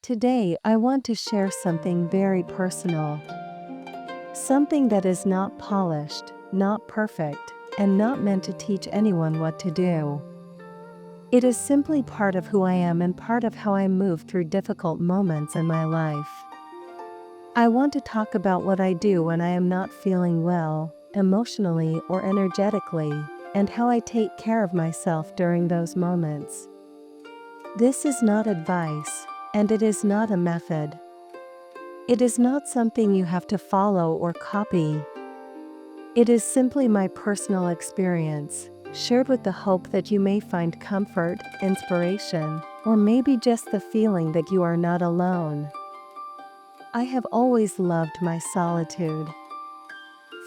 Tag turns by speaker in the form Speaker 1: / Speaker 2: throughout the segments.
Speaker 1: Today, I want to share something very personal. Something that is not polished, not perfect, and not meant to teach anyone what to do. It is simply part of who I am and part of how I move through difficult moments in my life. I want to talk about what I do when I am not feeling well, emotionally or energetically, and how I take care of myself during those moments. This is not advice, and it is not a method. It is not something you have to follow or copy. It is simply my personal experience, shared with the hope that you may find comfort, inspiration, or maybe just the feeling that you are not alone. I have always loved my solitude.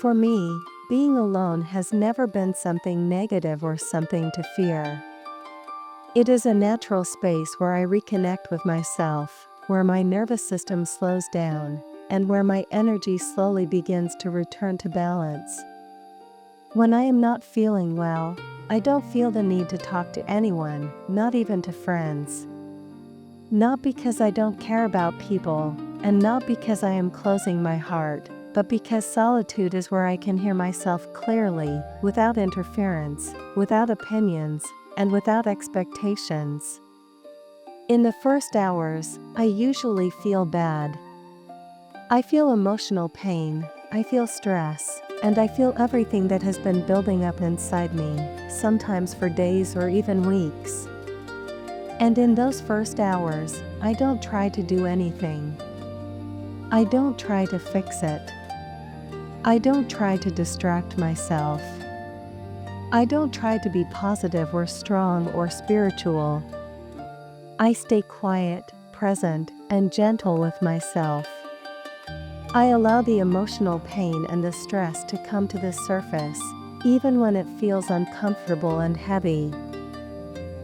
Speaker 1: For me, being alone has never been something negative or something to fear. It is a natural space where I reconnect with myself, where my nervous system slows down, and where my energy slowly begins to return to balance. When I am not feeling well, I don't feel the need to talk to anyone, not even to friends. Not because I don't care about people, and not because I am closing my heart, but because solitude is where I can hear myself clearly, without interference, without opinions, and without expectations. In the first hours, I usually feel bad. I feel emotional pain, I feel stress, and I feel everything that has been building up inside me, sometimes for days or even weeks. And in those first hours, I don't try to do anything. I don't try to fix it. I don't try to distract myself. I don't try to be positive or strong or spiritual. I stay quiet, present, and gentle with myself. I allow the emotional pain and the stress to come to the surface, even when it feels uncomfortable and heavy.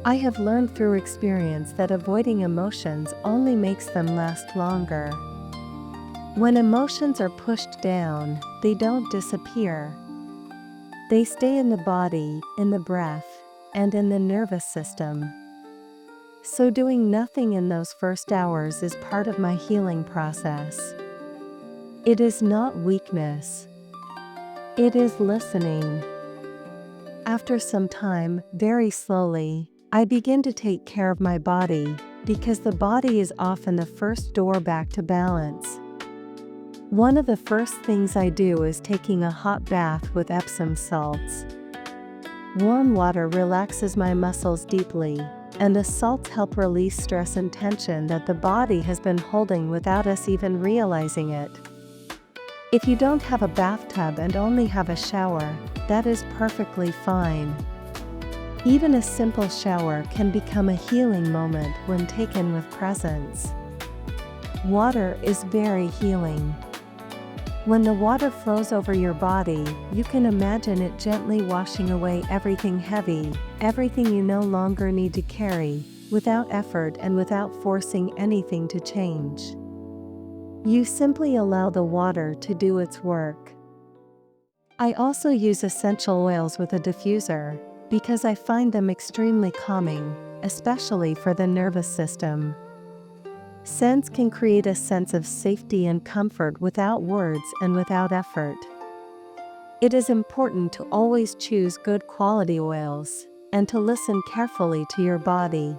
Speaker 1: I have learned through experience that avoiding emotions only makes them last longer. When emotions are pushed down, they don't disappear. They stay in the body, in the breath, and in the nervous system. So doing nothing in those first hours is part of my healing process. It is not weakness. It is listening. After some time, very slowly, I begin to take care of my body, because the body is often the first door back to balance. One of the first things I do is taking a hot bath with Epsom salts. Warm water relaxes my muscles deeply, and the salts help release stress and tension that the body has been holding without us even realizing it. If you don't have a bathtub and only have a shower, that is perfectly fine. Even a simple shower can become a healing moment when taken with presence. Water is very healing. When the water flows over your body, you can imagine it gently washing away everything heavy, everything you no longer need to carry, without effort and without forcing anything to change. You simply allow the water to do its work. I also use essential oils with a diffuser, because I find them extremely calming, especially for the nervous system. Scents can create a sense of safety and comfort without words and without effort. It is important to always choose good quality oils, and to listen carefully to your body.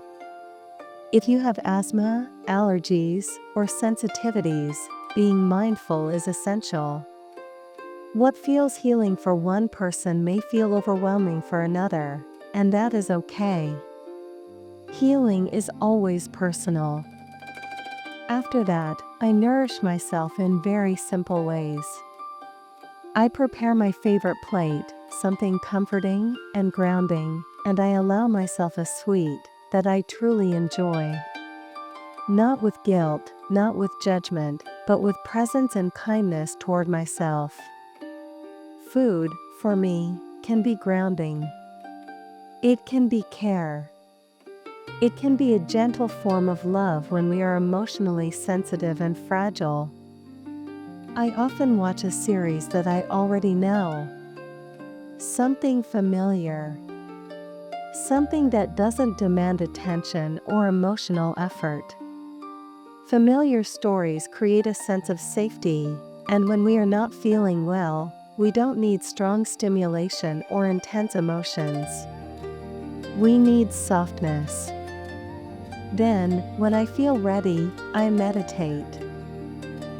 Speaker 1: If you have asthma, allergies, or sensitivities, being mindful is essential. What feels healing for one person may feel overwhelming for another, and that is okay. Healing is always personal. After that, I nourish myself in very simple ways. I prepare my favorite plate, something comforting and grounding, and I allow myself a sweet that I truly enjoy. Not with guilt, not with judgment, but with presence and kindness toward myself. Food, for me, can be grounding. It can be care. It can be a gentle form of love when we are emotionally sensitive and fragile. I often watch a series that I already know. Something familiar. Something that doesn't demand attention or emotional effort. Familiar stories create a sense of safety, and when we are not feeling well, we don't need strong stimulation or intense emotions. We need softness. Then, when I feel ready, I meditate.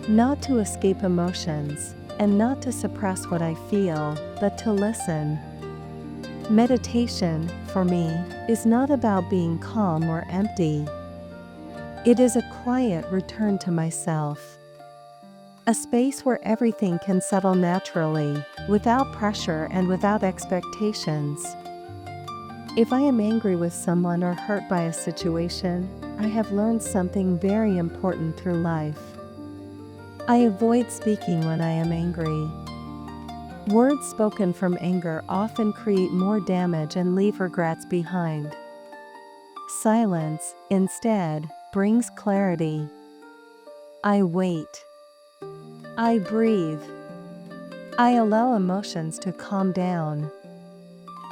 Speaker 1: Not to escape emotions, and not to suppress what I feel, but to listen. Meditation, for me, is not about being calm or empty. It is a quiet return to myself. A space where everything can settle naturally, without pressure and without expectations. If I am angry with someone or hurt by a situation, I have learned something very important through life. I avoid speaking when I am angry. Words spoken from anger often create more damage and leave regrets behind. Silence, instead, brings clarity. I wait. I breathe. I allow emotions to calm down.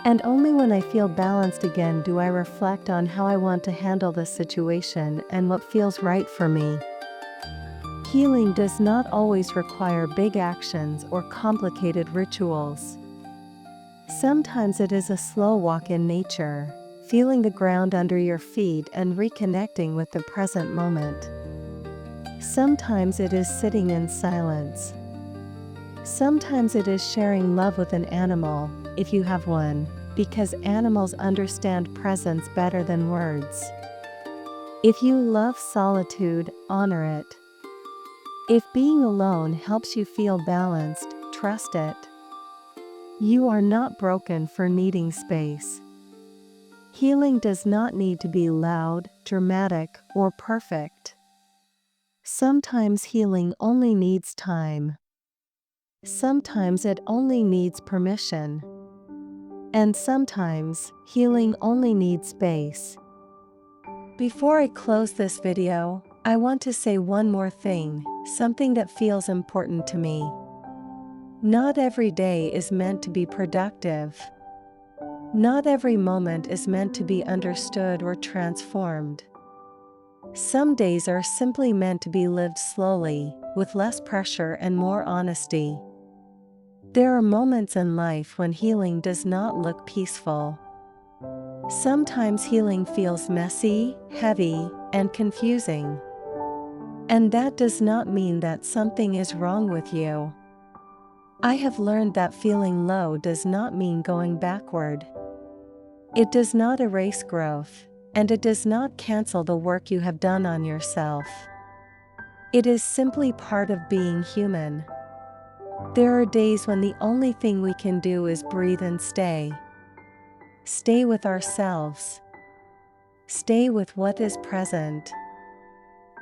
Speaker 1: And only when I feel balanced again do I reflect on how I want to handle the situation and what feels right for me. Healing does not always require big actions or complicated rituals. Sometimes it is a slow walk in nature, feeling the ground under your feet and reconnecting with the present moment. Sometimes it is sitting in silence. Sometimes it is sharing love with an animal, if you have one, because animals understand presence better than words. If you love solitude, honor it. If being alone helps you feel balanced, trust it. You are not broken for needing space. Healing does not need to be loud, dramatic, or perfect. Sometimes healing only needs time. Sometimes it only needs permission. And sometimes, healing only needs space. Before I close this video, I want to say one more thing, something that feels important to me. Not every day is meant to be productive. Not every moment is meant to be understood or transformed. Some days are simply meant to be lived slowly, with less pressure and more honesty. There are moments in life when healing does not look peaceful. Sometimes healing feels messy, heavy, and confusing. And that does not mean that something is wrong with you. I have learned that feeling low does not mean going backward. It does not erase growth, and it does not cancel the work you have done on yourself. It is simply part of being human. There are days when the only thing we can do is breathe and stay. Stay with ourselves. Stay with what is present.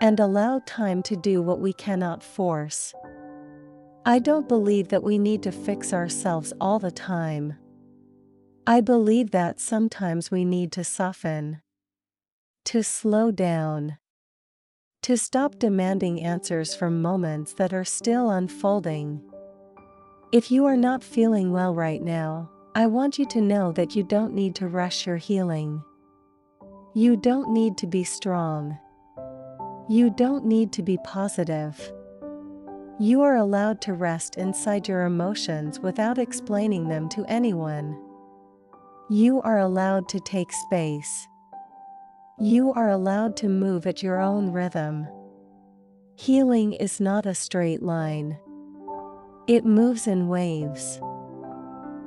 Speaker 1: And allow time to do what we cannot force. I don't believe that we need to fix ourselves all the time. I believe that sometimes we need to soften. To slow down. To stop demanding answers from moments that are still unfolding. If you are not feeling well right now, I want you to know that you don't need to rush your healing. You don't need to be strong. You don't need to be positive. You are allowed to rest inside your emotions without explaining them to anyone. You are allowed to take space. You are allowed to move at your own rhythm. Healing is not a straight line. It moves in waves.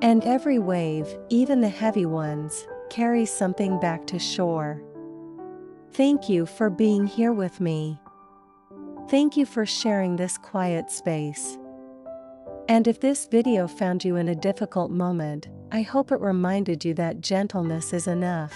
Speaker 1: And every wave, even the heavy ones, carries something back to shore. Thank you for being here with me. Thank you for sharing this quiet space. And if this video found you in a difficult moment, I hope it reminded you that gentleness is enough.